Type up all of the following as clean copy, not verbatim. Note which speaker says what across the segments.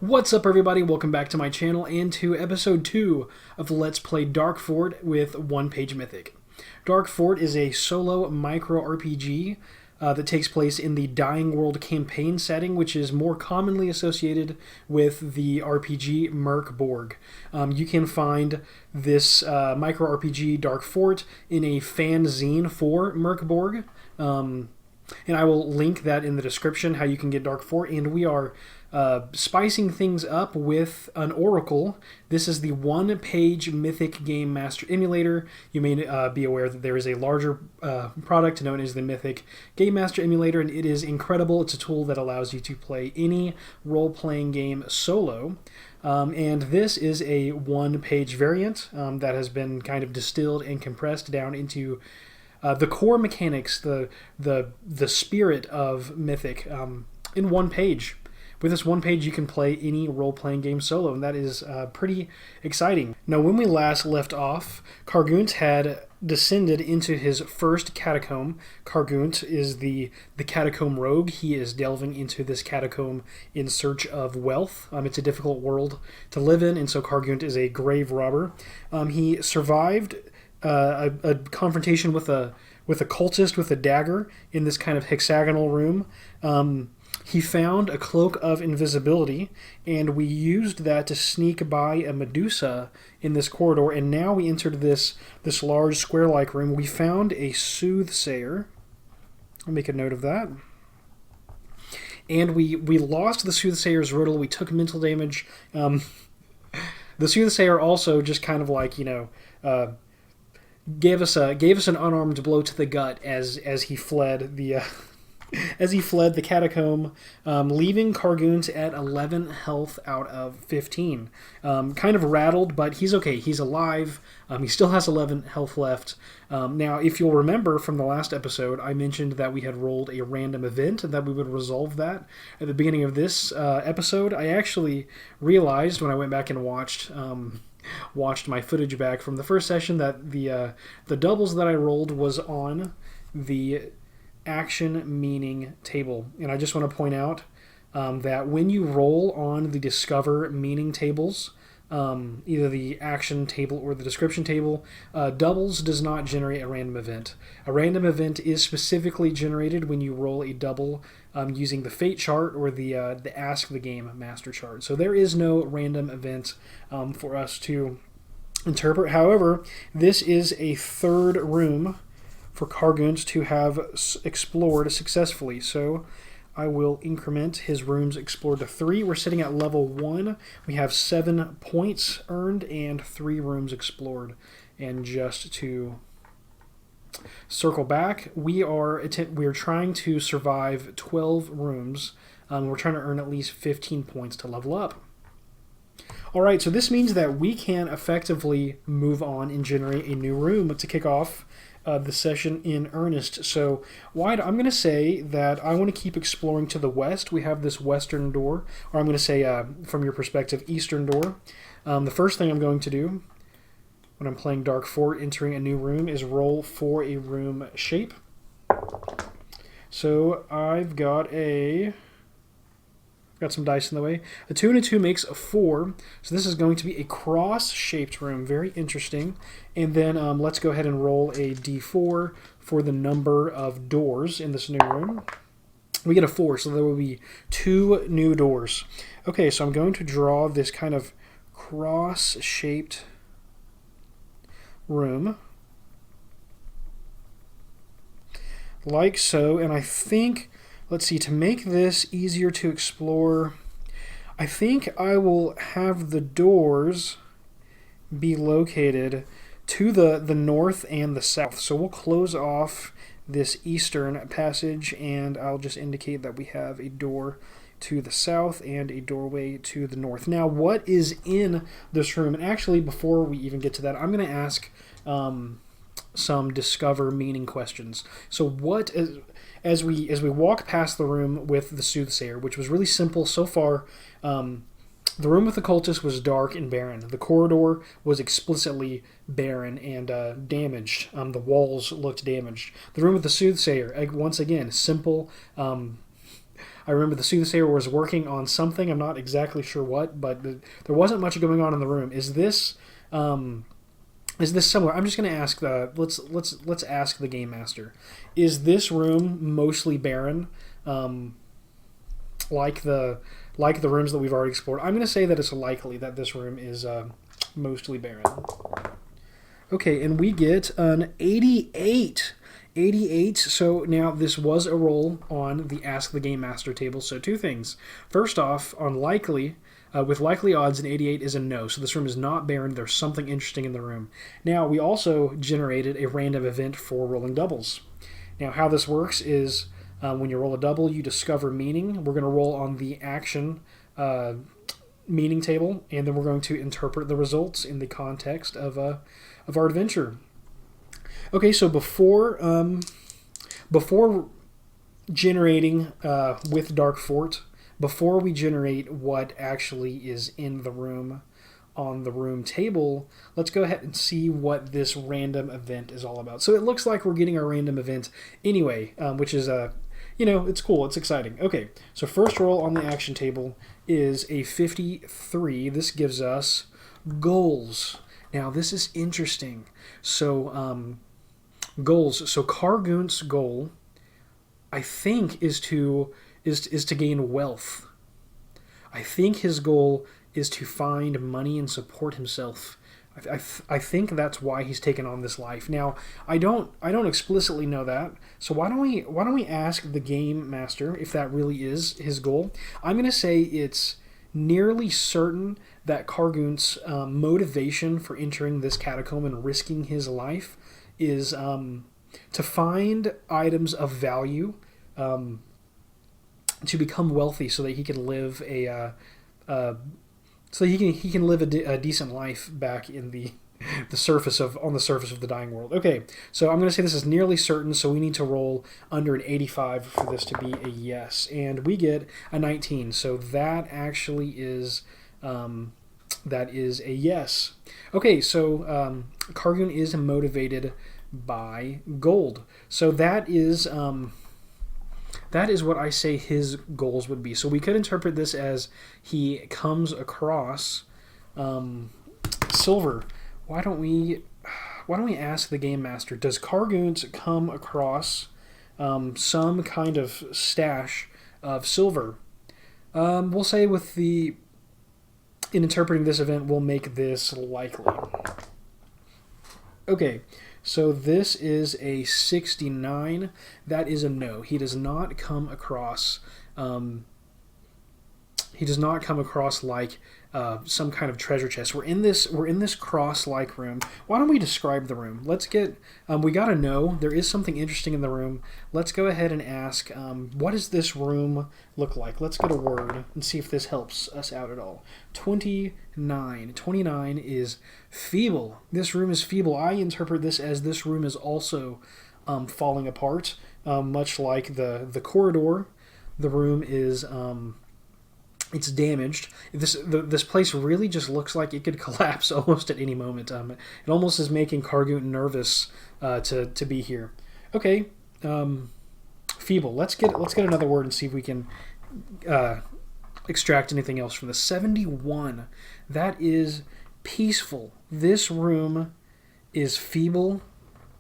Speaker 1: What's up, everybody? Welcome back to my channel and to episode 2 of Let's Play Dark Fort with One Page Mythic. Dark Fort is a solo micro RPG that takes place in the Dying World campaign setting, which is more commonly associated with the RPG Mörk Borg. You can find this micro RPG Dark Fort in a fanzine for Mörk Borg. And I will link that in the description, how you can get Dark Fort. And we are spicing things up with an Oracle. This is the one-page Mythic Game Master Emulator. You may be aware that there is a larger product known as the Mythic Game Master Emulator, and it is incredible. It's a tool that allows you to play any role-playing game solo. And this is a one-page variant that has been kind of distilled and compressed down into the core mechanics, the spirit of Mythic in one page. With this one page, you can play any role-playing game solo, and that is pretty exciting. Now, when we last left off, Kargunt had descended into his first catacomb. Kargunt is the Catacomb Rogue. He is delving into this catacomb in search of wealth. It's a difficult world to live in, and so Kargunt is a grave robber. He survived a confrontation with a cultist with a dagger in this kind of hexagonal room. He found a cloak of invisibility, and we used that to sneak by a Medusa in this corridor, and now we entered this large square-like room. We found a soothsayer. I'll make a note of that. And we lost the soothsayer's riddle. We took mental damage. The soothsayer also just kind of like, gave us an unarmed blow to the gut as he fled the catacomb, leaving Kargunt at 11 health out of 15. Kind of rattled, but he's okay. He's alive. He still has 11 health left. Now, if you'll remember from the last episode, I mentioned that we had rolled a random event and that we would resolve that at the beginning of this episode. I actually realized when I went back and watched my footage back from the first session that the doubles that I rolled was on the action meaning table. And I just want to point out that when you roll on the discover meaning tables, either the action table or the description table, doubles does not generate a random event. A random event is specifically generated when you roll a double using the fate chart or the ask the game master chart. So there is no random event for us to interpret. However, this is a third room for Kargunt to have explored successfully. So I will increment his rooms explored to 3. We're sitting at level 1. We have 7 points earned and 3 rooms explored. And just to circle back, we are trying to survive 12 rooms. We're trying to earn at least 15 points to level up. Alright, so this means that we can effectively move on and generate a new room to kick off the session in earnest. So I'm going to say that I want to keep exploring to the west. We have this western door, or I'm going to say, from your perspective, eastern door. The first thing I'm going to do when I'm playing Dark Fort, entering a new room, is roll for a room shape. So I've got some dice in the way. A 2 and a 2 makes a 4. So this is going to be a cross-shaped room. Very interesting. And then let's go ahead and roll a d4 for the number of doors in this new room. We get a 4, so there will be 2 new doors. Okay, so I'm going to draw this kind of cross-shaped room. Like so. And I think, let's see, to make this easier to explore, I think I will have the doors be located to the north and the south. So we'll close off this eastern passage, and I'll just indicate that we have a door to the south and a doorway to the north. Now, what is in this room? And actually, before we even get to that, I'm going to ask some discover meaning questions. So what is... As we walk past the room with the soothsayer, which was really simple so far, the room with the cultist was dark and barren. The corridor was explicitly barren and damaged. The walls looked damaged. The room with the soothsayer, once again, simple. I remember the soothsayer was working on something. I'm not exactly sure what, but there wasn't much going on in the room. Is this similar? I'm just going to ask the let's ask the game master. Is this room mostly barren, like the rooms that we've already explored? I'm going to say that it's likely that this room is mostly barren. Okay, and we get an 88. 88. So now this was a roll on the Ask the Game Master table. So two things. First off, on likely, with likely odds, an 88 is a no. So this room is not barren. There's something interesting in the room. Now, we also generated a random event for rolling doubles. Now, how this works is when you roll a double, you discover meaning. We're going to roll on the action meaning table, and then we're going to interpret the results in the context of our adventure. Okay, so before generating with Dark Fort, before we generate what actually is in the room on the room table, let's go ahead and see what this random event is all about. So it looks like we're getting our random event anyway, which is it's cool, it's exciting. Okay, so first roll on the action table is a 53. This gives us goals. Now this is interesting. So goals. So Kargunt's goal, I think, is to gain wealth. I think his goal is to find money and support himself. I think that's why he's taken on this life. Now, I don't explicitly know that. So why don't we ask the game master if that really is his goal? I'm going to say it's nearly certain that Kargunt's motivation for entering this catacomb and risking his life is to find items of value, to become wealthy, so that he can live he can live a decent life back in on the surface of the dying world. Okay, so I'm going to say this is nearly certain, so we need to roll under an 85 for this to be a yes, and we get a 19. So that actually is a yes. Okay, so Kargunt is motivated by gold. So that is what I say his goals would be. So we could interpret this as he comes across silver. Why don't we ask the game master? Does Kargunt come across some kind of stash of silver? We'll say in interpreting this event, we'll make this likely. Okay. So this is a 69. That is a no. He does not come across. Like some kind of treasure chest. We're in this cross-like room. Why don't we describe the room? Let's get. We gotta know there is something interesting in the room. Let's go ahead and ask. What does this room look like? Let's get a word and see if this helps us out at all. 29. 29 is feeble. This room is feeble. I interpret this as this room is also falling apart, much like the corridor. The room is. It's damaged. This place really just looks like it could collapse almost at any moment. It almost is making Kargunt nervous to be here. Okay, feeble. Let's get another word and see if we can extract anything else from the 71. That is peaceful. This room is feeble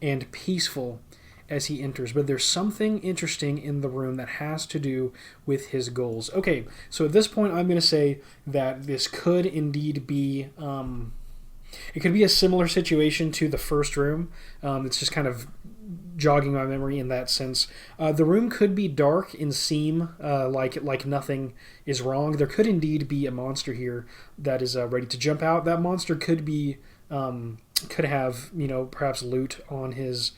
Speaker 1: and peaceful as he enters, but there's something interesting in the room that has to do with his goals. Okay, so at this point I'm going to say that this could indeed be it could be a similar situation to the first room. It's just kind of jogging my memory in that sense. The room could be dark and seem like nothing is wrong. There could indeed be a monster here that is ready to jump out. That monster could be could have, perhaps loot on his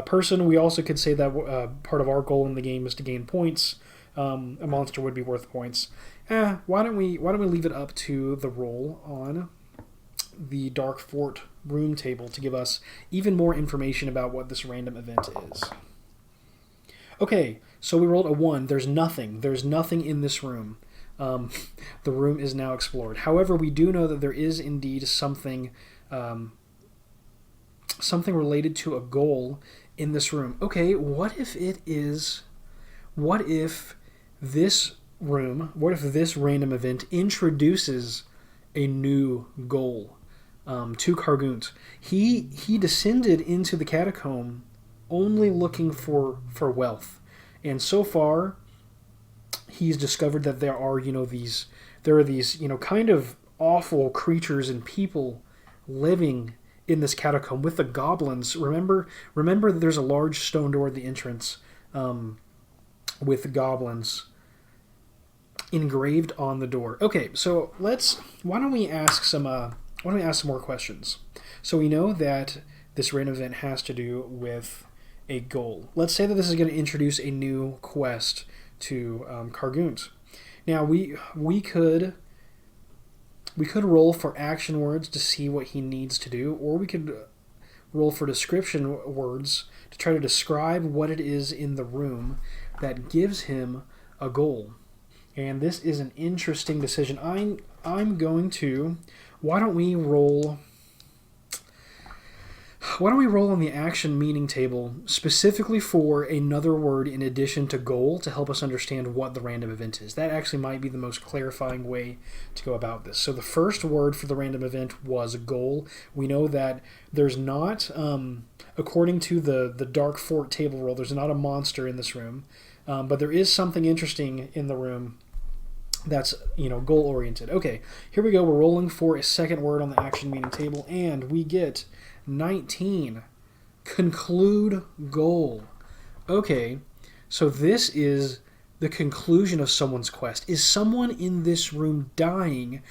Speaker 1: person. We also could say that part of our goal in the game is to gain points. A monster would be worth points. Why don't we leave it up to the roll on the Dark Fort room table to give us even more information about what this random event is. Okay, so we rolled a 1. There's nothing in this room. The room is now explored. However, we do know that there is indeed something related to a goal in this room. Okay, what if this room, what if this random event introduces a new goal to Kargunt? He descended into the catacomb only looking for wealth, and so far he's discovered that there are these kind of awful creatures and people living in this catacomb with the goblins. Remember that there's a large stone door at the entrance with the goblins engraved on the door. Okay, so why don't we ask some more questions? So we know that this random event has to do with a goal. Let's say that this is going to introduce a new quest to Kargunt. Now we could roll for action words to see what he needs to do, or we could roll for description words to try to describe what it is in the room that gives him a goal. And this is an interesting decision. I'm going to... Why don't we roll on the action meaning table specifically for another word in addition to goal to help us understand what the random event is? That actually might be the most clarifying way to go about this. So the first word for the random event was goal. We know that there's not, according to the Dark Fort table roll, there's not a monster in this room, but there is something interesting in the room that's goal oriented. Okay, here we go. We're rolling for a second word on the action meaning table, and we get 19. Conclude goal. Okay, so this is the conclusion of someone's quest. Is someone in this room dying?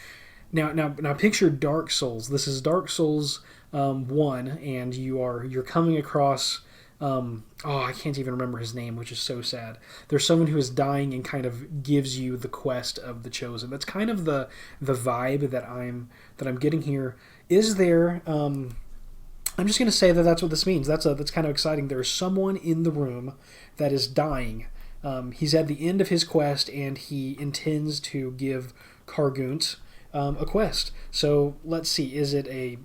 Speaker 1: Now picture Dark Souls. This is Dark Souls 1, and you're coming across. I can't even remember his name, which is so sad. There's someone who is dying and kind of gives you the quest of the chosen. That's kind of the vibe that I'm getting here. Is there? I'm just going to say that that's what this means. That's kind of exciting. There's someone in the room that is dying. He's at the end of his quest, and he intends to give Kargunt a quest. So let's see. Is it a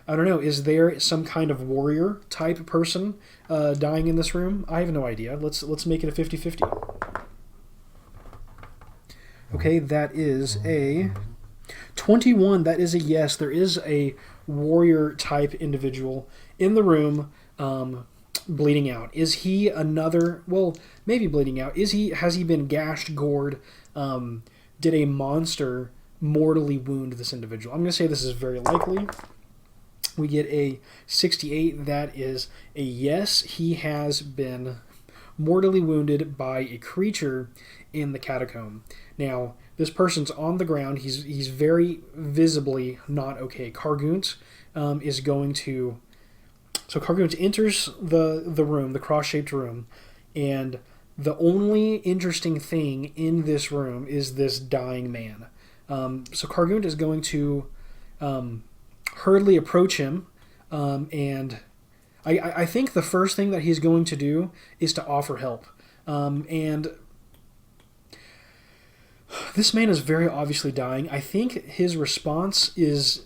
Speaker 1: I don't know. Is there some kind of warrior type person dying in this room? I have no idea. Let's make it a 50-50. Okay, that is a 21. That is a yes. There is a warrior type individual in the room bleeding out. Is he another? Well, maybe bleeding out. Has he been gashed, gored? Did a monster mortally wound this individual? I'm going to say this is very likely. We get a 68. That is a yes. He has been mortally wounded by a creature in the catacomb. Now, this person's on the ground. He's very visibly not okay. Kargunt is going to... So Kargunt enters the room, the cross-shaped room, and the only interesting thing in this room is this dying man. So Kargunt is going to hurriedly approach him, and I think the first thing that he's going to do is to offer help. And this man is very obviously dying. I think his response is,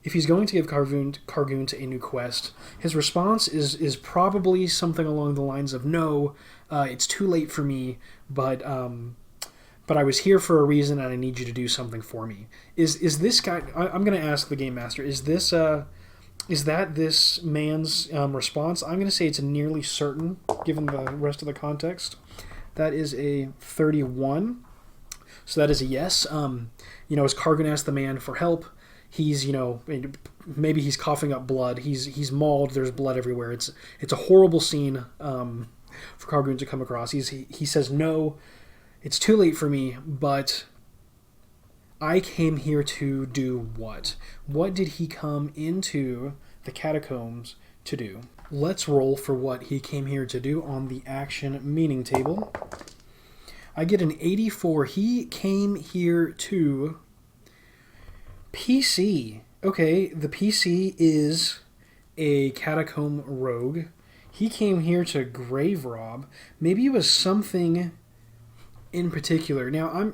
Speaker 1: if he's going to give Kargunt a new quest, his response is probably something along the lines of, no, it's too late for me, but I was here for a reason and I need you to do something for me. Is this guy... I'm going to ask the Game Master, is that this man's response? I'm going to say it's nearly certain, given the rest of the context. That is a 31. So that is a yes. As Kargunt asks the man for help, he's, maybe he's coughing up blood. He's mauled. There's blood everywhere. It's a horrible scene for Kargunt to come across. He says, no, it's too late for me, but I came here to do what? What did he come into the catacombs to do? Let's roll for what he came here to do on the action meaning table. I get an 84. He came here to PC. Okay, the PC is a catacomb rogue. He came here to grave rob. Maybe it was something in particular. Now,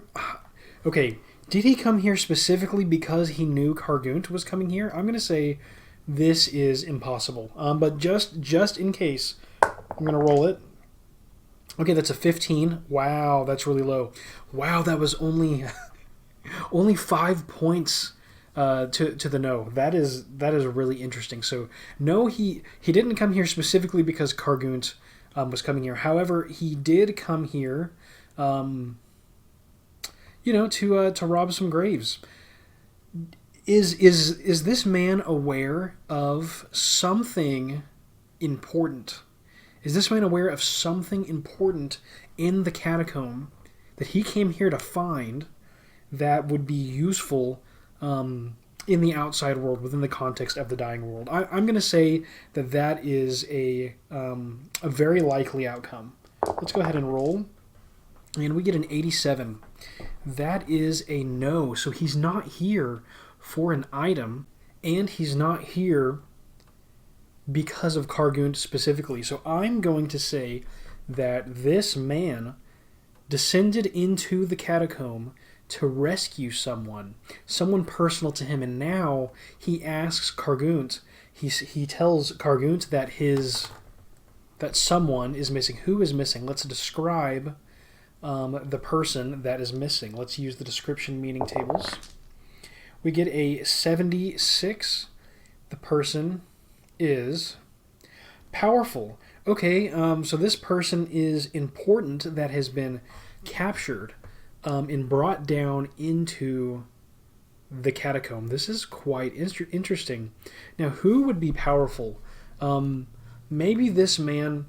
Speaker 1: okay, did he come here specifically because he knew Kargunt was coming here? I'm going to say this is impossible. But just in case, I'm going to roll it. Okay, that's a 15. Wow, that's really low. Wow, that was only only 5 points to the no. That is really interesting. So no, he didn't come here specifically because Kargunt was coming here. However, he did come here, to rob some graves. Is this man aware of something important? Is this man aware of something important in the catacomb that he came here to find that would be useful in the outside world, within the context of the dying world? I'm going to say that is a very likely outcome. Let's go ahead and roll. And we get an 87. That is a no. So he's not here for an item, and he's not here because of Kargunt specifically. So I'm going to say that this man descended into the catacomb to rescue someone personal to him, and now he asks Kargunt, he tells Kargunt that someone is missing. Who is missing? Let's describe the person that is missing. Let's use the description meaning tables. We get a 76. The person is powerful. Okay, so this person is important, that has been captured and brought down into the catacomb. This is quite interesting. Now, who would be powerful? Maybe this man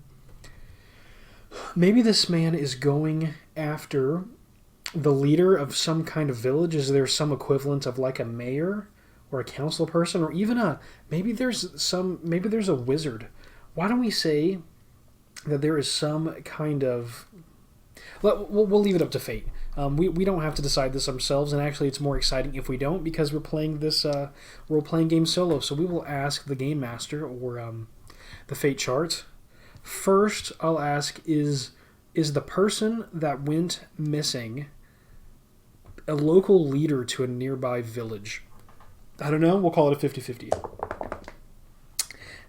Speaker 1: is going after the leader of some kind of village. Is there some equivalent of like a mayor or a council person, or even maybe there's a wizard? Why don't we say that there is some kind of... We'll leave it up to fate. We don't have to decide this ourselves, and actually it's more exciting if we don't, because we're playing this role-playing game solo. So we will ask the game master or the fate chart. First, I'll ask, is the person that went missing a local leader to a nearby village? I don't know. We'll call it a 50-50.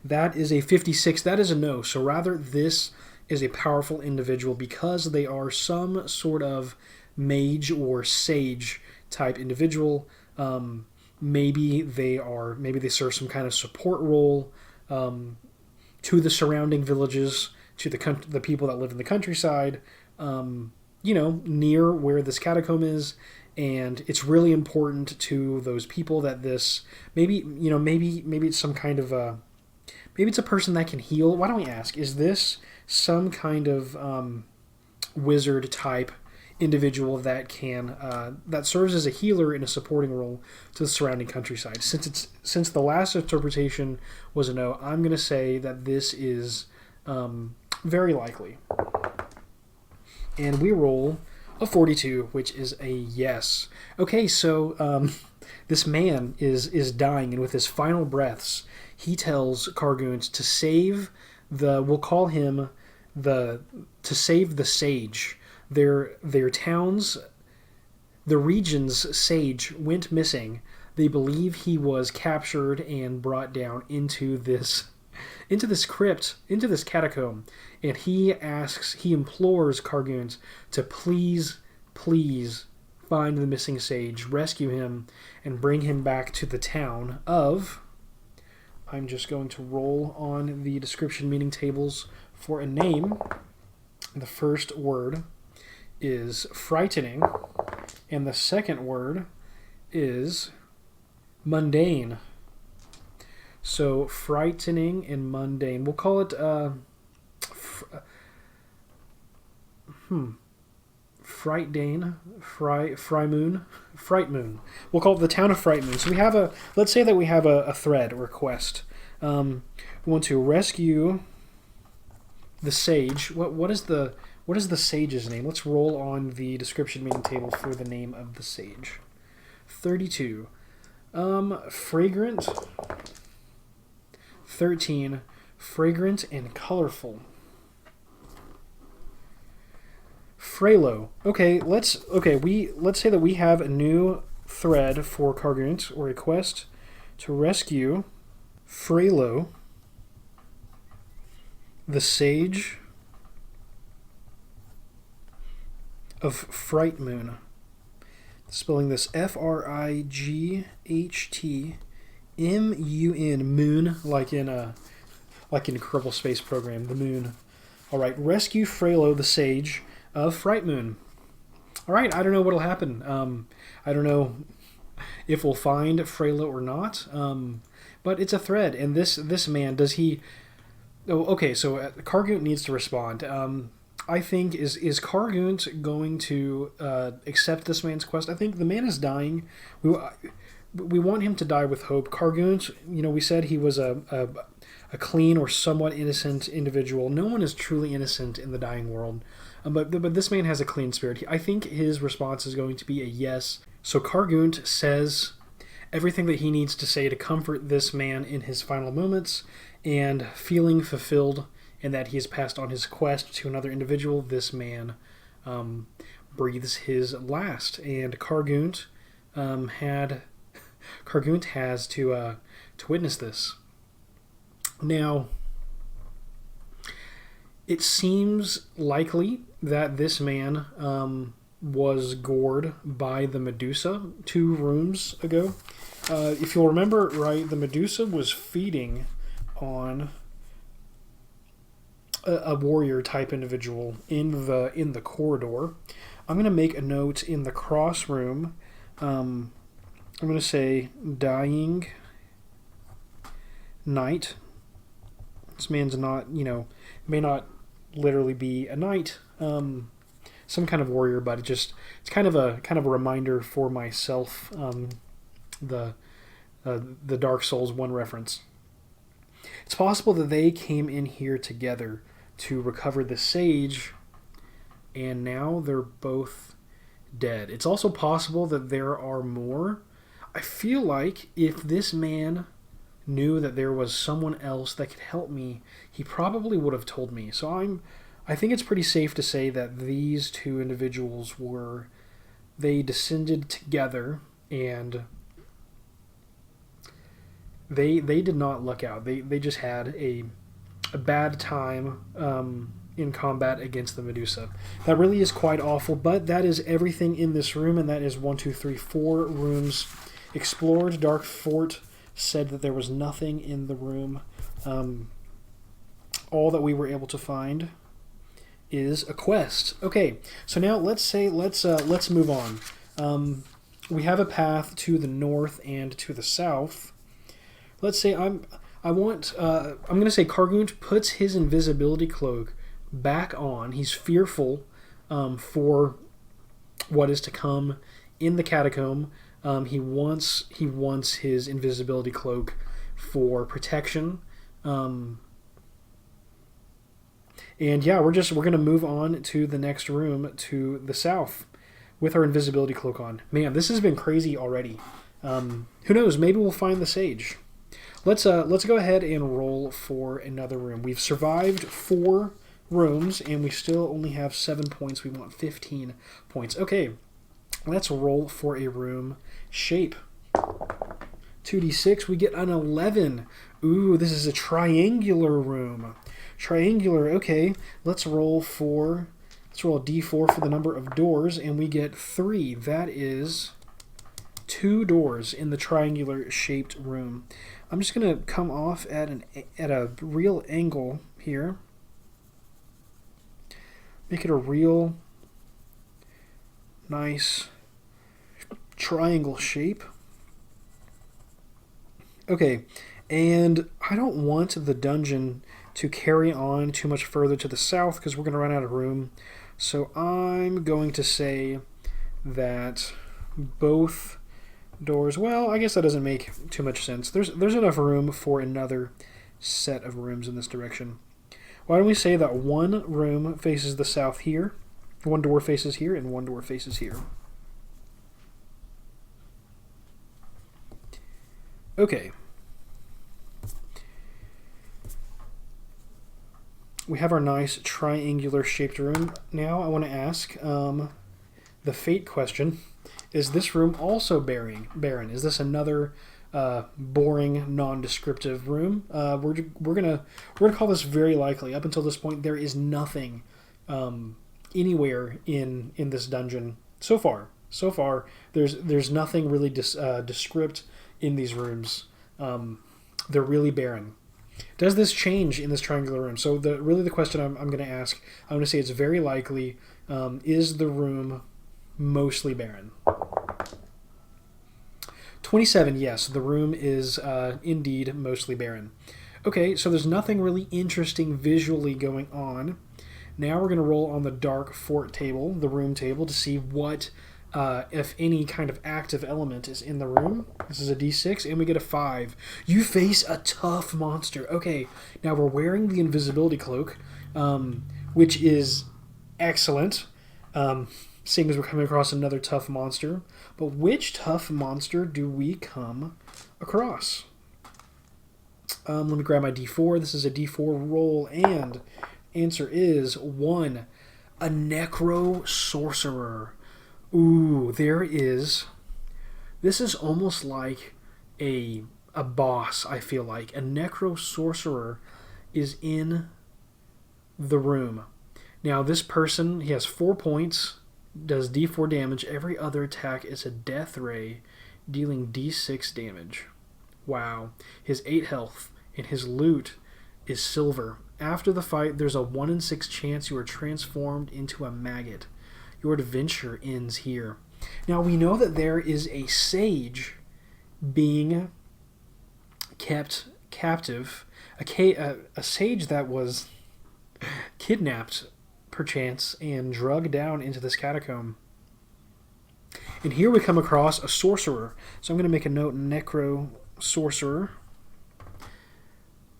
Speaker 1: That is a 56. That is a no. So rather, this is a powerful individual because they are some sort of mage or sage type individual. Maybe they serve some kind of support role to the surrounding villages, to the people that live in the countryside, near where this catacomb is. And it's really important to those people that this, maybe it's some kind of maybe it's a person that can heal. Why don't we ask, is this some kind of wizard type individual that can that serves as a healer in a supporting role to the surrounding countryside? Since the last interpretation was a no, I'm going to say that this is very likely. And we roll a 42, which is a yes. Okay, so this man is dying, and with his final breaths, he tells Kargunt to save we'll call him to save the sage. Their towns, the region's sage went missing. They believe he was captured and brought down into this crypt, into this catacomb, and he implores Kargunt to please find the missing sage, rescue him, and bring him back to the town of... I'm just going to roll on the description meaning tables for a name. The first word is frightening, and the second word is mundane. So frightening and mundane. We'll call it Fright Moon. We'll call it the town of Fright Moon. So let's say that we have a thread or a quest. We want to rescue the sage. What is the sage's name? Let's roll on the description meaning table for the name of the sage. 32. Fragrant. 13. Fragrant and colorful. Frelo. Okay, let's say that we have a new thread for Kargunt, or a quest to rescue Frelo, the sage of Fright Moon. Spelling this Frightmun, moon, like in Kerbal Space Program, the moon. All right, rescue Freylo the Sage of Fright Moon. All right, I don't know what'll happen. I don't know if we'll find Freylo or not. But it's a thread, and this man, does he? Oh, okay. So Kargunt needs to respond. I think is Kargunt going to accept this man's quest? I think the man is dying. We want him to die with hope. Kargunt, we said he was a clean or somewhat innocent individual. No one is truly innocent in the dying world, but this man has a clean spirit. I think his response is going to be a yes. So Kargunt says everything that he needs to say to comfort this man in his final moments, and feeling fulfilled in that he has passed on his quest to another individual, this man breathes his last. And Kargunt has to witness this. Now, it seems likely that this man was gored by the Medusa 2 rooms ago. If you'll remember, right, the Medusa was feeding on a warrior type individual in the corridor. I'm going to make a note in the cross room. I'm going to say dying knight. This man's not, may not literally be a knight, some kind of warrior, but it's kind of a reminder for myself. The Dark Souls 1 reference. It's possible that they came in here together to recover the sage, and now they're both dead. It's also possible that there are more. I feel like if this man knew that there was someone else that could help me, he probably would have told me. So I think it's pretty safe to say that these 2 individuals they descended together, and they did not luck out. They just had a bad time in combat against the Medusa. That really is quite awful, but that is everything in this room, and that is 1, 2, 3, 4 rooms explored. Dark Fort said that there was nothing in the room. All that we were able to find is a quest. Okay, so now let's move on. We have a path to the north and to the south. Let's say I'm going to say Kargunt puts his invisibility cloak back on. He's fearful for what is to come in the catacomb. He wants his invisibility cloak for protection. And yeah, we're going to move on to the next room to the south with our invisibility cloak on. Man, this has been crazy already. Who knows? Maybe we'll find the sage. Let's go ahead and roll for another room. We've survived 4 rooms, and we still only have 7 points. We want 15 points. Okay, let's roll for a room shape. 2d6, we get an 11. Ooh, this is a triangular room. Triangular, okay. Let's roll a d4 for the number of doors, and we get 3. That is 2 doors in the triangular shaped room. I'm just going to come off at a real angle here. Make it a real nice triangle shape. Okay, and I don't want the dungeon to carry on too much further to the south because we're going to run out of room. So I'm going to say that both doors, well, I guess that doesn't make too much sense. There's enough room for another set of rooms in this direction. Why don't we say that one room faces the south here, one door faces here, and one door faces here. Okay. We have our nice triangular shaped room. Now I want to ask the fate question. Is this room also barren? Is this another boring, non-descriptive room? We're gonna call this very likely. Up until this point, there is nothing anywhere in this dungeon so far. So far, there's nothing really descript in these rooms. They're really barren. Does this change in this triangular room? So the question I'm going to ask, I'm going to say it's very likely. Is the room mostly barren? 27, yes, the room is indeed mostly barren. Okay, so there's nothing really interesting visually going on. Now we're going to roll on the dark fort table, the room table, to see what, if any, kind of active element is in the room. This is a d6, and we get a 5. You face a tough monster. Okay, now we're wearing the invisibility cloak, which is excellent, seeing as we're coming across another tough monster. But which tough monster do we come across? Let me grab my d4. This is a d4 roll, and answer is 1. A necro sorcerer. Ooh, there is... This is almost like a boss, I feel like. A necro sorcerer is in the room. Now, this person, he has 4 points, does d4 damage. Every other attack is a death ray, dealing d6 damage. Wow. His 8 health, and his loot is silver. After the fight, there's a 1 in 6 chance you are transformed into a maggot. Your adventure ends here. Now, we know that there is a sage being kept captive. A sage that was kidnapped, perchance, and drugged down into this catacomb. And here we come across a sorcerer. So I'm going to make a note, necro sorcerer.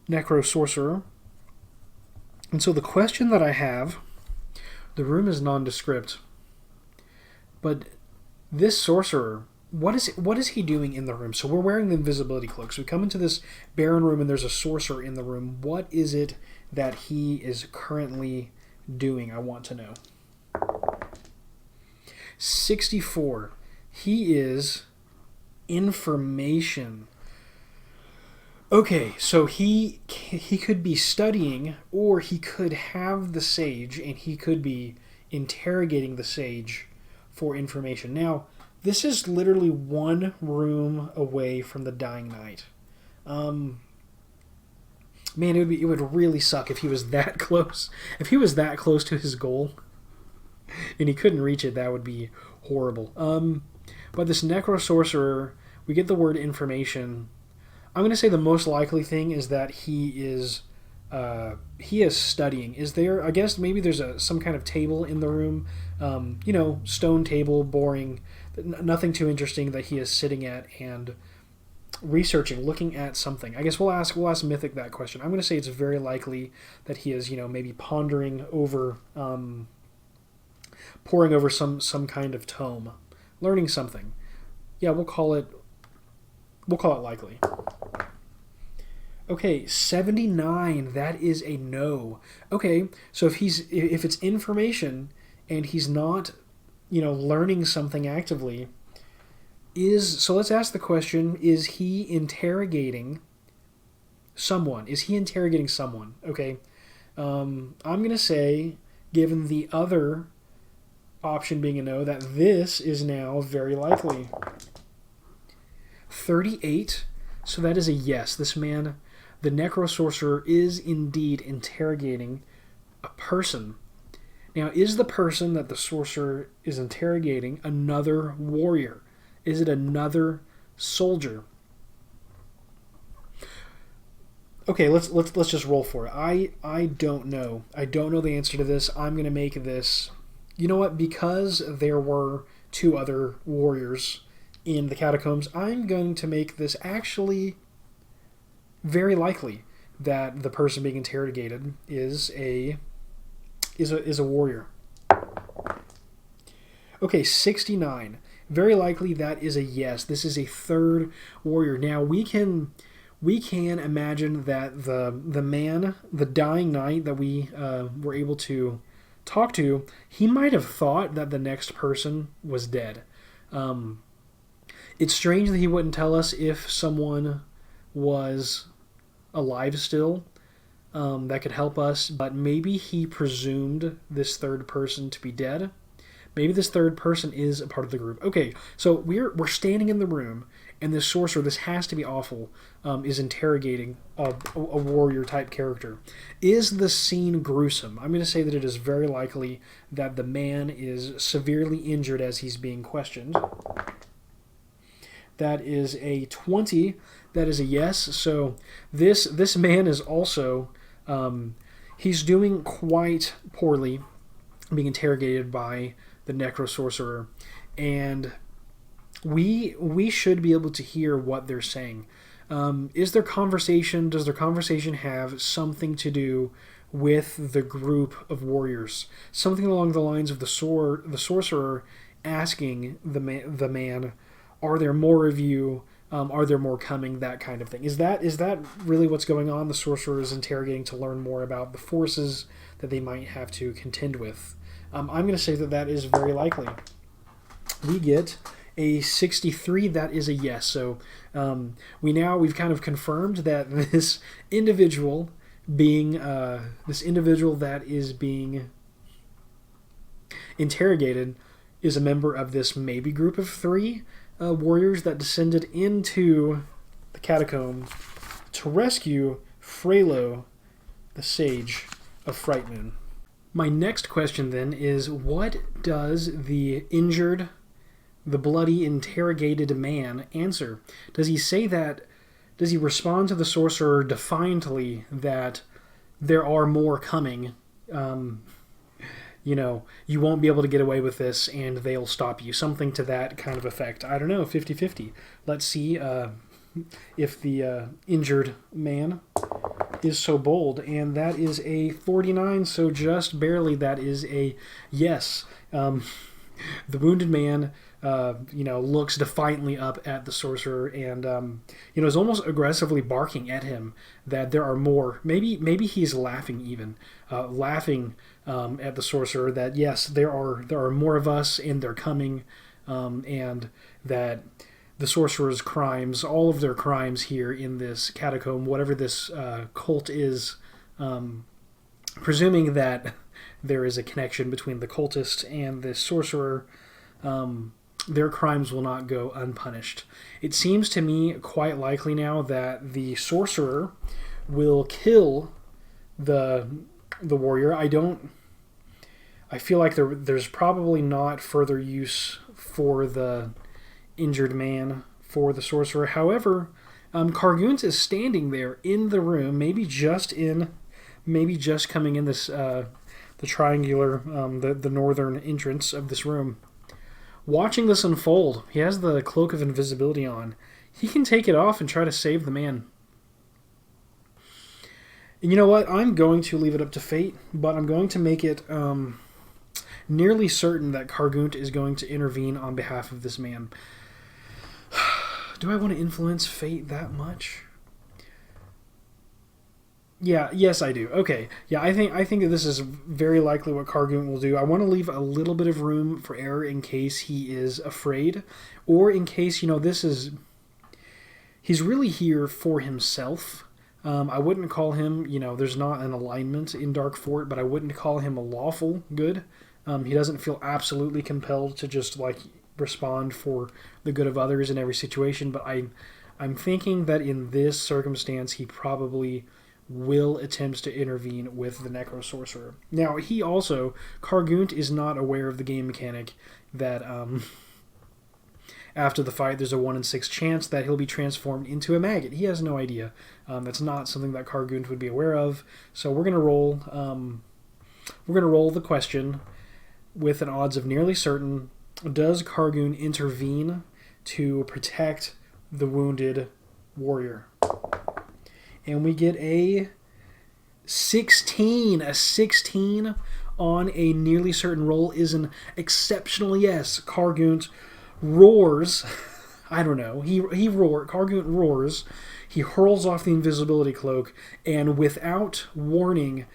Speaker 1: Necro sorcerer. And so the question that I have, the room is nondescript, but this sorcerer, what is he doing in the room? So we're wearing the invisibility cloak. So we come into this barren room and there's a sorcerer in the room. What is it that he is currently doing? I want to know. 64. He is information. Okay, so he could be studying, or he could have the sage, and he could be interrogating the sage for information. Now, this is literally one room away from the Dying Knight. Man, it would really suck if he was that close. If he was that close to his goal, and he couldn't reach it, that would be horrible. But this necro sorcerer, we get the word information. I'm going to say the most likely thing is that he is studying. Is there, I guess maybe there's some kind of table in the room, stone table, boring, nothing too interesting, that he is sitting at and researching, looking at something. I guess we'll ask Mythic that question. I'm going to say it's very likely that he is, maybe pondering over, poring over some kind of tome, learning something. Yeah, we'll call it likely. Okay, 79, that is a no. Okay, so if it's information and he's not, learning something actively, so let's ask the question, is he interrogating someone? Is he interrogating someone? Okay, I'm going to say, given the other option being a no, that this is now very likely. 38, so that is a yes. This man, the necro sorcerer, is indeed interrogating a person. Now, is the person that the sorcerer is interrogating another warrior? Is it another soldier? Okay, let's just roll for it. I don't know. I don't know the answer to this. I'm going to make this... You know what? Because there were 2 other warriors in the catacombs, I'm going to make this actually very likely that the person being interrogated is a warrior. Okay, 69. Very likely that is a yes. This is a third warrior. Now we can imagine that the man, the Dying Knight that we were able to talk to, he might have thought that the next person was dead. It's strange that he wouldn't tell us if someone was alive still. that could help us, but maybe he presumed this third person to be dead. Maybe this third person is a part of the group. Okay, so we're standing in the room, and this sorcerer, this has to be awful, is interrogating a warrior-type character. Is the scene gruesome? I'm going to say that it is very likely that the man is severely injured as he's being questioned. That is a 20. That is a yes. So this man is also... he's doing quite poorly, being interrogated by the necrosorcerer, and we should be able to hear what they're saying. Does their conversation have something to do with the group of warriors? Something along the lines of the sorcerer asking the man, are there more of you? Are there more coming? That kind of thing. Is that really what's going on? The sorcerer is interrogating to learn more about the forces that they might have to contend with. I'm going to say that is very likely. We get a 63. That is a yes. So we've kind of confirmed that this individual that is being interrogated is a member of this maybe group of 3 warriors that descended into the catacomb to rescue Freylo, the Sage of Frightmoon. My next question then is, what does the bloody interrogated man answer? Does he respond to the sorcerer defiantly that there are more coming? You won't be able to get away with this and they'll stop you. Something to that kind of effect. I don't know, 50-50. Let's see if the injured man is so bold. And that is a 49, so just barely. That is a yes. The wounded man, looks defiantly up at the sorcerer and, is almost aggressively barking at him that there are more. Maybe he's laughing even, at the sorcerer that, yes, there are more of us and they're coming, and that the sorcerer's crimes, all of their crimes here in this catacomb, whatever this cult is, presuming that there is a connection between the cultist and the sorcerer, their crimes will not go unpunished. It seems to me quite likely now that the sorcerer will kill the warrior. I feel like there's probably not further use for the injured man for the sorcerer. However, Kargunt is standing there in the room, maybe just coming in this the triangular, the northern entrance of this room, watching this unfold. He has the cloak of invisibility on. He can take it off and try to save the man. And you know what? I'm going to leave it up to fate, but I'm going to make it nearly certain that Kargunt is going to intervene on behalf of this man. Do I want to influence fate that much? Yeah, yes I do. Okay. Yeah, I think that this is very likely what Kargunt will do. I want to leave a little bit of room for error in case he is afraid, or in case, he's really here for himself. I wouldn't call him, there's not an alignment in Dark Fort, but I wouldn't call him a lawful good. He doesn't feel absolutely compelled to just, respond for the good of others in every situation, but I'm thinking that in this circumstance, he probably will attempt to intervene with the Necrosorcerer. Now, Kargunt is not aware of the game mechanic that after the fight there's a 1 in 6 chance that he'll be transformed into a maggot. He has no idea. That's not something that Kargunt would be aware of. So we're gonna roll the question with an odds of nearly certain. Does Kargunt intervene to protect the wounded warrior? And we get a 16. A 16 on a nearly certain roll is an exceptional yes. Kargunt roars. I don't know. Kargunt roars. He hurls off the invisibility cloak and without warning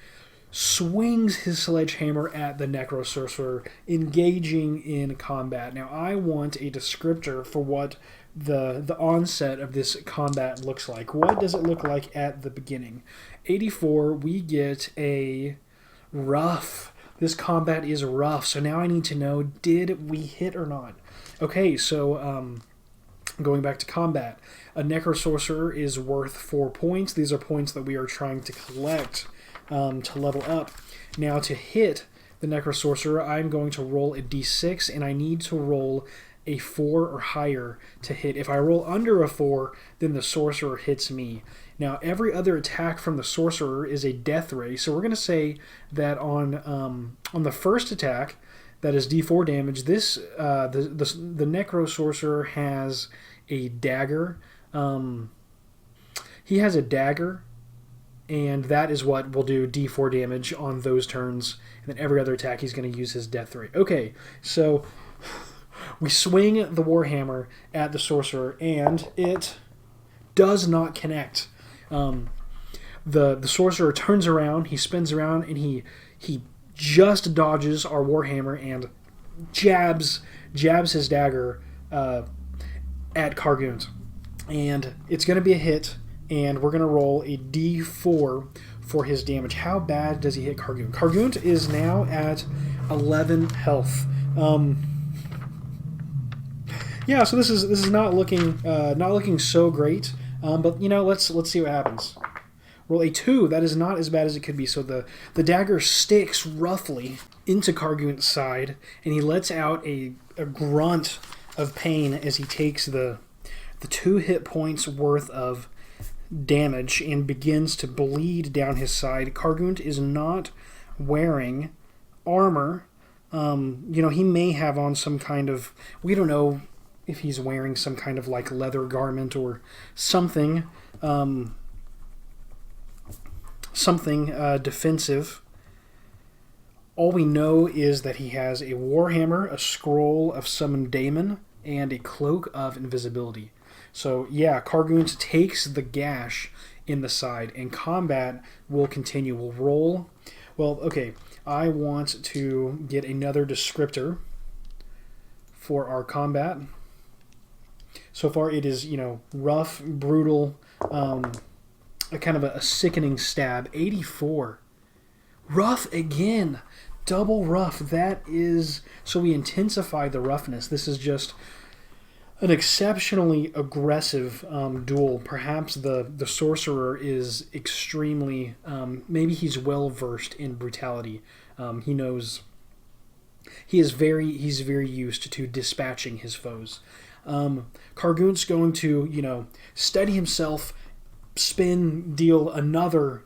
Speaker 1: swings his sledgehammer at the Necrosorcerer, engaging in combat. Now, I want a descriptor for what the onset of this combat looks like. What does it look like at the beginning? 84, we get a rough. This combat is rough, so now I need to know, did we hit or not? Okay, so going back to combat, a Necro Sorcerer is worth 4 points. These are points that we are trying to collect to level up. Now, to hit the Necro Sorcerer, I'm going to roll a d6, and I need to roll a 4 or higher to hit. If I roll under a 4, then the Sorcerer hits me. Now, every other attack from the Sorcerer is a death ray, so we're going to say that on the first attack, that is d4 damage, this the Necro Sorcerer has a dagger. He has a dagger, and that is what will do d4 damage on those turns. And then every other attack, he's going to use his death ray. Okay, so we swing the Warhammer at the Sorcerer, and it does not connect. The Sorcerer turns around, he spins around, and he just dodges our Warhammer and jabs his dagger at Kargunt. And it's going to be a hit, and we're going to roll a d4 for his damage. How bad does he hit Kargunt? Kargunt is now at 11 health. Yeah, so this is not looking so great. But you know, let's see what happens. Roll a 2. That is not as bad as it could be. So the dagger sticks roughly into Kargunt's side, and he lets out a grunt of pain as he takes the 2 hit points worth of damage and begins to bleed down his side. Kargunt is not wearing armor. You know, he may have on some kind of, we don't know if he's wearing some kind of like leather garment or something, defensive. All we know is that he has a warhammer, a scroll of summon daemon, and a cloak of invisibility. So yeah, Kargunt takes the gash in the side, and combat will continue. We'll roll. Well, okay, I want to get another descriptor for our combat. So far, it is, you know, rough, brutal, a kind of a sickening stab. 84. Rough again. Double rough. That is... So we intensify the roughness. This is just an exceptionally aggressive duel. Perhaps the Sorcerer is extremely... maybe he's well-versed in brutality. He knows... He's very used to dispatching his foes. Kargunt's going to, you know, steady himself, spin, deal another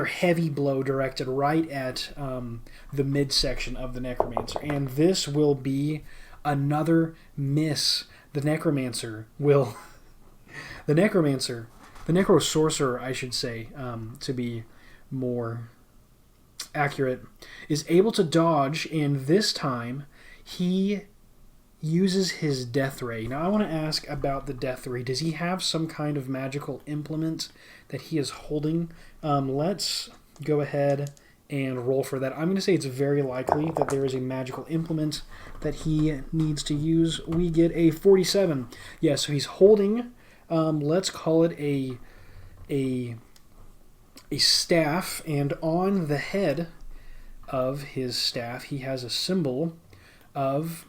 Speaker 1: heavy blow directed right at the midsection of the Necromancer. And this will be another miss. The Necro Sorcerer, I should say, to be more accurate, is able to dodge, and this time he uses his death ray. Now I want to ask about the death ray. Does he have some kind of magical implement that he is holding? Let's go ahead and roll for that. I'm going to say it's very likely that there is a magical implement that he needs to use. We get a 47. Yeah, so he's holding, let's call it a staff, and on the head of his staff he has a symbol of,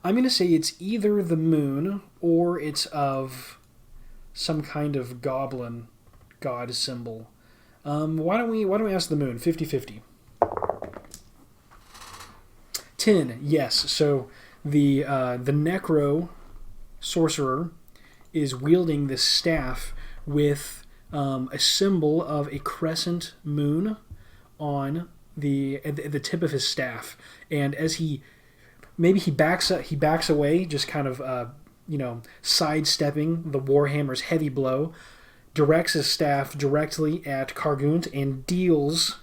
Speaker 1: I'm going to say it's either the moon or it's of some kind of goblin god symbol. Why don't we ask the moon? 50-50. 10. Yes. So the Necro Sorcerer is wielding this staff with a symbol of a crescent moon on the tip of his staff, and as he backs away, just kind of sidestepping the Warhammer's heavy blow, directs his staff directly at Kargunt and deals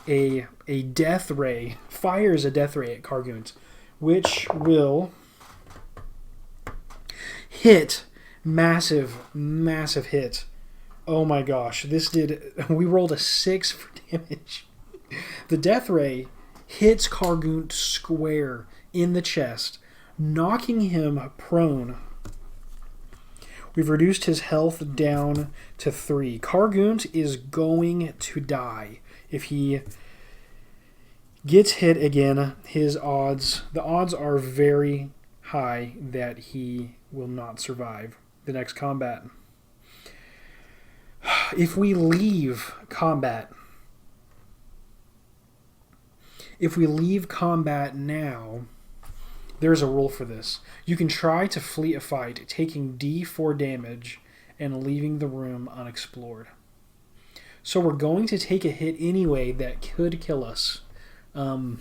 Speaker 1: a death ray, fires a death ray at Kargunt, which will hit. Massive hit. Oh my gosh, we rolled a 6 for damage. The death ray hits Kargunt square in the chest, knocking him prone. We've reduced his health down to 3. Kargunt is going to die. If he gets hit again, the odds are very high that he will not survive the next combat. If we leave combat now, there's a rule for this. You can try to flee a fight, taking D4 damage and leaving the room unexplored. So we're going to take a hit anyway that could kill us. We're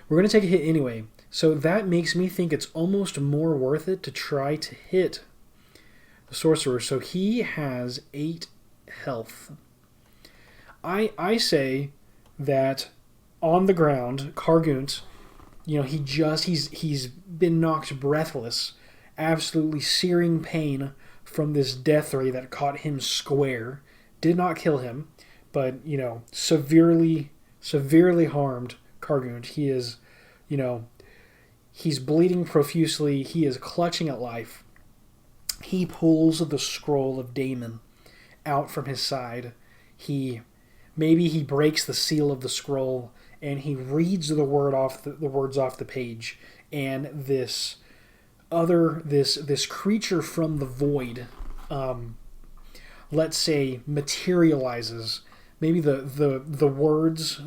Speaker 1: going to take a hit anyway. So that makes me think it's almost more worth it to try to hit the sorcerer. So he has 8 health. I say that on the ground, Kargunt, he's been knocked breathless, absolutely searing pain from this death ray that caught him square. Did not kill him, but severely harmed Kargunt. He is, he's bleeding profusely. He is clutching at life. He pulls the scroll of Daemon out from his side. Maybe he breaks the seal of the scroll and he reads the words off the page, and this creature from the void, let's say, materializes. Maybe the words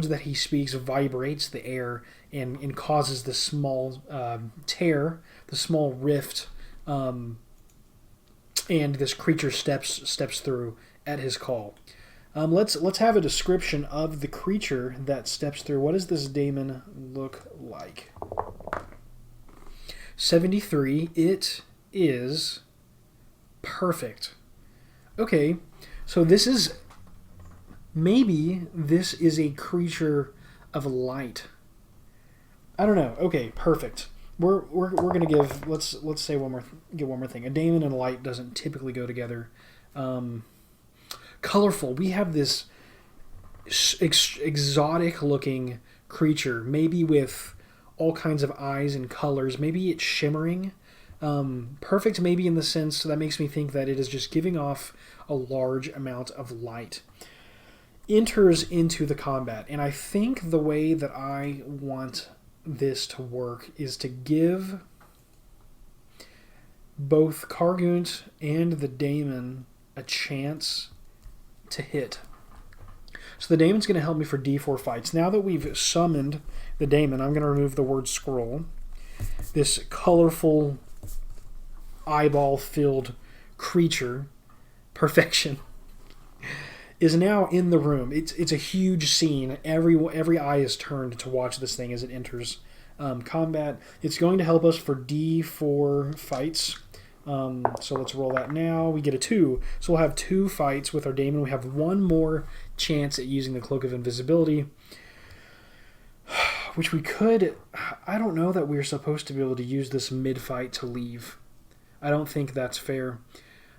Speaker 1: that he speaks vibrates the air and causes this small tear, the small rift, and this creature steps through at his call. Let's have a description of the creature that steps through. What does this Daemon look like? 73. It is perfect. Okay, so maybe this is a creature of light. I don't know. Okay, perfect. We're gonna give let's say one more thing. A Daemon and light doesn't typically go together. Colorful. We have this exotic looking creature, maybe with all kinds of eyes and colors. Maybe it's shimmering. Perfect maybe in the sense that makes me think that it is just giving off a large amount of light. Enters into the combat, and I think the way that I want this to work is to give both Kargunt and the Daemon a chance to hit. So the Daemon's going to help me for D4 fights. Now that we've summoned the Daemon, I'm going to remove the word scroll. This colorful, eyeball-filled creature, perfection, is now in the room. It's a huge scene. Every eye is turned to watch this thing as it enters combat. It's going to help us for D4 fights. So let's roll that now. We get a 2. So we'll have 2 fights with our Daemon. We have 1 more chance at using the Cloak of Invisibility, which we could... I don't know that we're supposed to be able to use this mid-fight to leave. I don't think that's fair.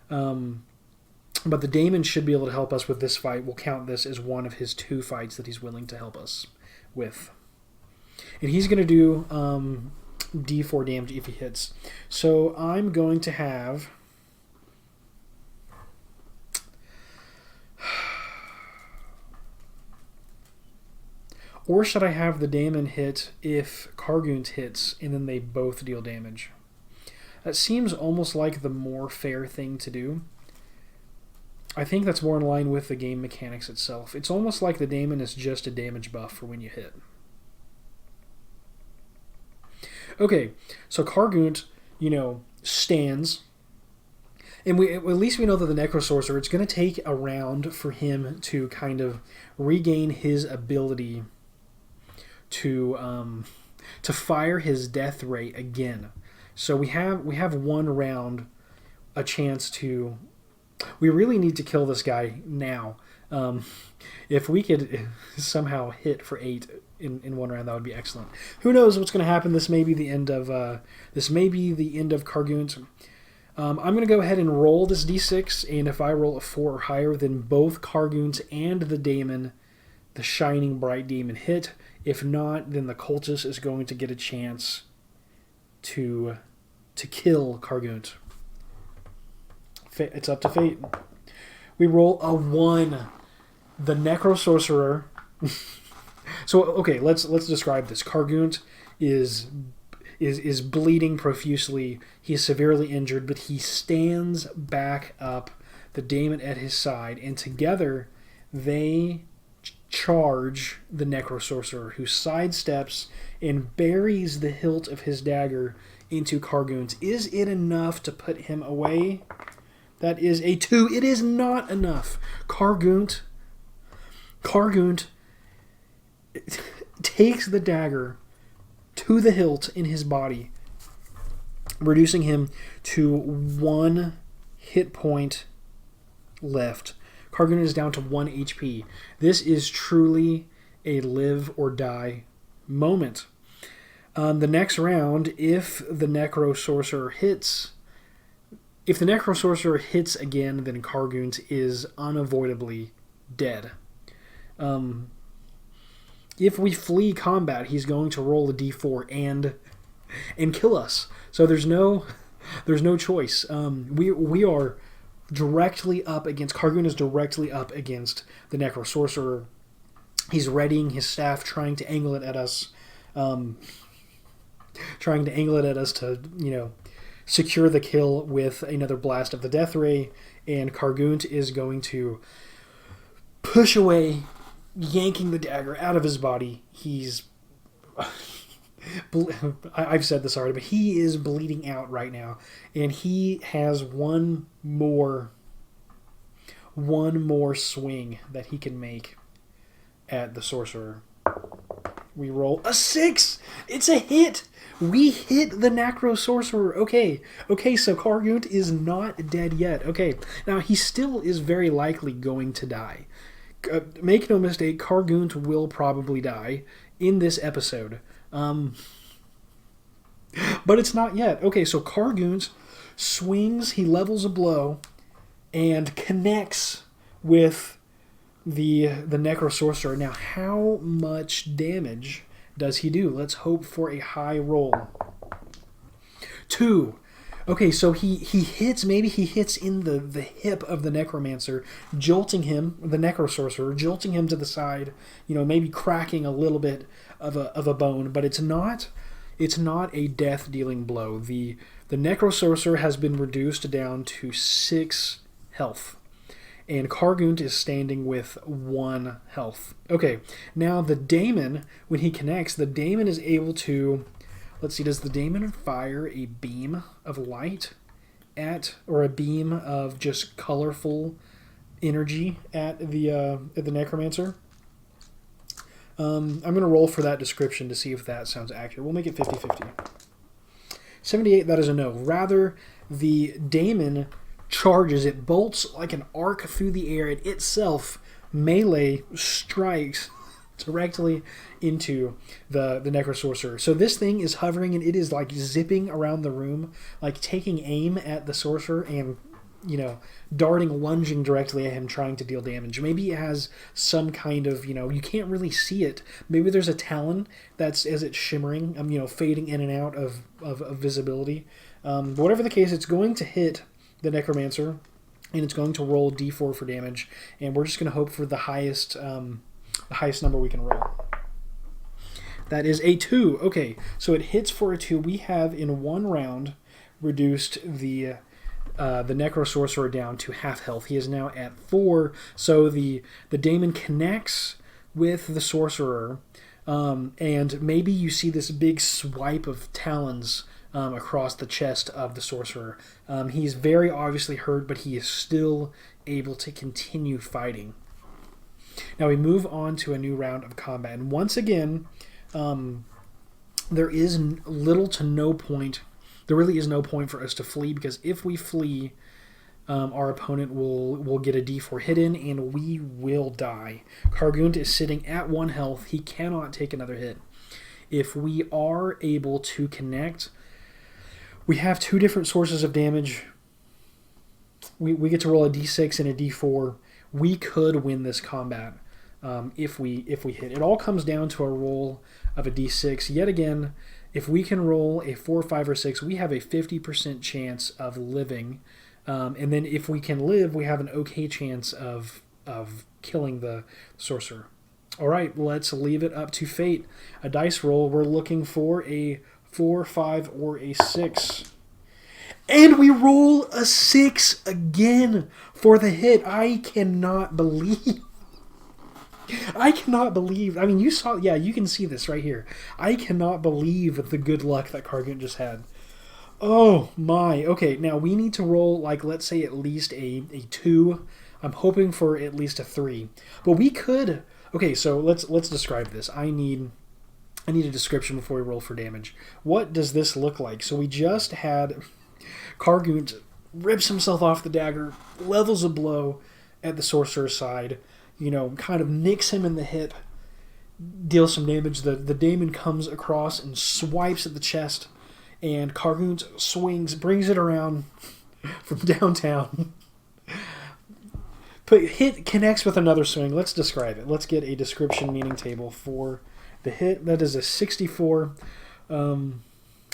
Speaker 1: But the Daemon should be able to help us with this fight. We'll count this as one of his 2 fights that he's willing to help us with. And he's going to do D4 damage if he hits. So I'm going to have... Or should I have the Daemon hit if Kargunt hits and then they both deal damage? That seems almost like the more fair thing to do. I think that's more in line with the game mechanics itself. It's almost like the Daemon is just a damage buff for when you hit. Okay, so Kargunt, stands. And at least we know that the Necrosorcerer, it's going to take a round for him to kind of regain his ability to fire his death ray again. So we have 1 round, a chance to... We really need to kill this guy now. If we could somehow hit for 8 in 1 round, that would be excellent. Who knows what's going to happen? This may be the end of Kargunt. I'm going to go ahead and roll this d6, and if I roll a 4 or higher, then both Kargunt and the Daemon the shining bright demon hit. If not, then the cultist is going to get a chance to kill Kargunt. It's up to fate. We roll a 1. The Necro Sorcerer. So okay, let's describe this. Kargunt is bleeding profusely. He is severely injured, but he stands back up, the daemon at his side, and together they charge the Necro Sorcerer, who sidesteps and buries the hilt of his dagger into Kargunt. Is it enough to put him away? That is a 2. It is not enough. Kargunt takes the dagger to the hilt in his body, reducing him to 1 hit point left. Kargunt is down to 1 HP. This is truly a live or die moment. The next round, if the Necro Sorcerer hits again, then Kargunt is unavoidably dead. If we flee combat, he's going to roll a d4 and kill us. So there's no choice. We are directly up against... Kargunt is directly up against the Necro Sorcerer. He's readying his staff, trying to angle it at us. To secure the kill with another blast of the Death Ray. And Kargunt is going to push away, yanking the dagger out of his body. He's... I've said this already, but he is bleeding out right now, and he has one more swing that he can make at the sorcerer. We roll a 6. It's a hit. We hit the Necro Sorcerer. Okay, so Kargunt is not dead yet. Okay, now he still is very likely going to die. Make no mistake, Kargunt will probably die in this episode. But it's not yet. Okay, so Kargunt swings, he levels a blow, and connects with the Necro Sorcerer. Now, how much damage does he do? Let's hope for a high roll. 2. Okay, so he hits, maybe he hits in the hip of the Necromancer, jolting him, the Necro Sorcerer, jolting him to the side, maybe cracking a little bit of a bone, but it's not a death-dealing blow. The Necro Sorcerer has been reduced down to 6 health, and Kargunt is standing with 1 health. Okay, now the daemon, when he connects, the daemon is able to... Let's see, does the daemon fire a beam of light or a beam of just colorful energy at the Necromancer? I'm going to roll for that description to see if that sounds accurate. We'll make it 50-50. 78, that is a no. Rather, the daemon charges. It bolts like an arc through the air. It itself melee strikes directly into the Necro Sorcerer. So this thing is hovering, and it is like zipping around the room, like taking aim at the Sorcerer and, darting, lunging directly at him, trying to deal damage. Maybe it has some kind of, you can't really see it. Maybe there's a talon that's, as it's shimmering, fading in and out of visibility. But whatever the case, it's going to hit the Necromancer, and it's going to roll d4 for damage, and we're just going to hope for the highest number we can roll. That is a 2. Okay, so it hits for a 2. We have, in one round, reduced the Necro Sorcerer down to half health. He is now at 4, so the daemon connects with the Sorcerer, and maybe you see this big swipe of talons across the chest of the Sorcerer. He's very obviously hurt, but he is still able to continue fighting. Now we move on to a new round of combat, and once again, there is little to no point. There really is no point for us to flee, because if we flee, our opponent will get a d4 hit in, and we will die. Kargunt is sitting at 1 health. He cannot take another hit. If we are able to connect, we have 2 different sources of damage. We get to roll a d6 and a d4. We could win this combat. if we hit. It all comes down to a roll of a d6. Yet again, if we can roll a 4, 5, or 6, we have a 50% chance of living. And then if we can live, we have an okay chance of killing the sorcerer. All right, let's leave it up to fate. A dice roll. We're looking for a 4, 5, or a 6. And we roll a 6 again for the hit. I cannot believe. I mean, you saw, yeah, you can see this right here. I cannot believe the good luck that Kargunt just had. Oh my. Okay, now we need to roll, like, let's say at least a 2. I'm hoping for at least a 3. But we could. Okay, so let's describe this. I need a description before we roll for damage. What does this look like? So we just had Kargunt rips himself off the dagger, levels a blow at the sorcerer's side, kind of nicks him in the hip, deals some damage. The daemon comes across and swipes at the chest, and Kargunt swings, brings it around from downtown. But hit connects with another swing. Let's describe it. Let's get a description meaning table for the hit. That is a 64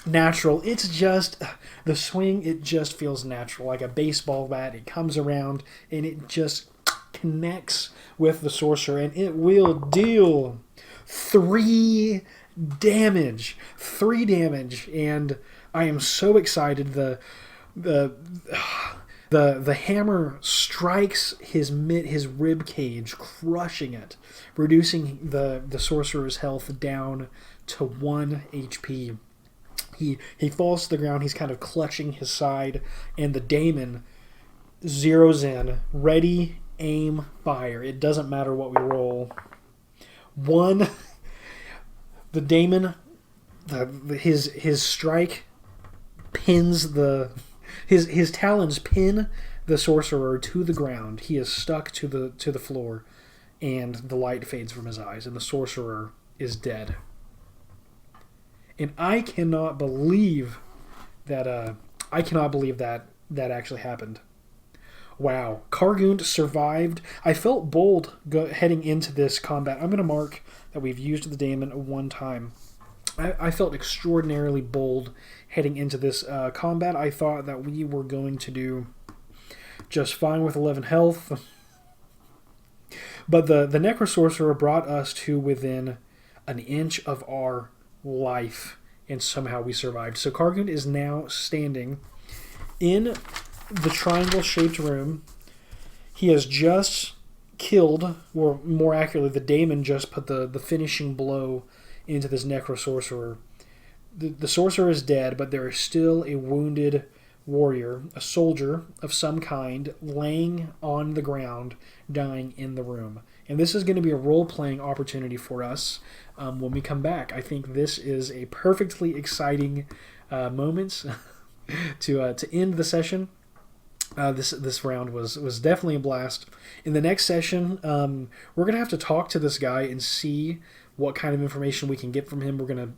Speaker 1: natural. It's just, the swing, it just feels natural. Like a baseball bat. It comes around and it just connects with the sorcerer. And it will deal 3 damage. 3 damage. And I am so excited. The hammer strikes his rib cage, crushing it, reducing the sorcerer's health down to 1 HP. He falls to the ground. He's kind of clutching his side, and the daemon zeroes in. Ready, aim, fire. It doesn't matter what we roll. 1. The daemon, his strike pins his talons pin the sorcerer to the ground. He is stuck to the floor, and the light fades from his eyes, and the sorcerer is dead. And I cannot believe that that actually happened. Wow, Kargunt survived. I felt bold heading into this combat. I'm going to mark that we've used the daemon 1 time. I felt extraordinarily bold heading into this combat. I thought that we were going to do just fine with 11 health. But the Necrosorcerer brought us to within an inch of our life, and somehow we survived. So Kargunt is now standing in the triangle-shaped room. He has just killed, or more accurately, the daemon just put the finishing blow into this Necrosorcerer. The sorcerer is dead, but there is still a wounded warrior, a soldier of some kind, laying on the ground, dying in the room. And this is going to be a role-playing opportunity for us when we come back. I think this is a perfectly exciting moment to end the session. This round was definitely a blast. In the next session, we're going to have to talk to this guy and see what kind of information we can get from him.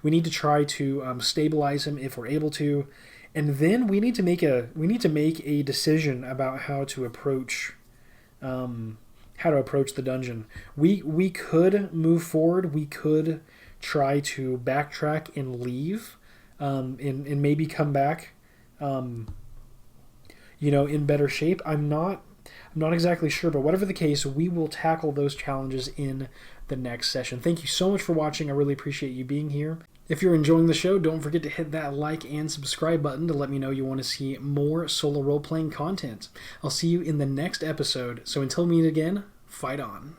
Speaker 1: We need to try to stabilize him if we're able to, and then we need to make a decision about how to approach the dungeon. We could move forward. We could try to backtrack and leave, and maybe come back, in better shape. I'm not exactly sure, but whatever the case, we will tackle those challenges in the next session. Thank you so much for watching. I really appreciate you being here. If you're enjoying the show, don't forget to hit that like and subscribe button to let me know you want to see more solo role-playing content. I'll see you in the next episode, so until we meet again, fight on.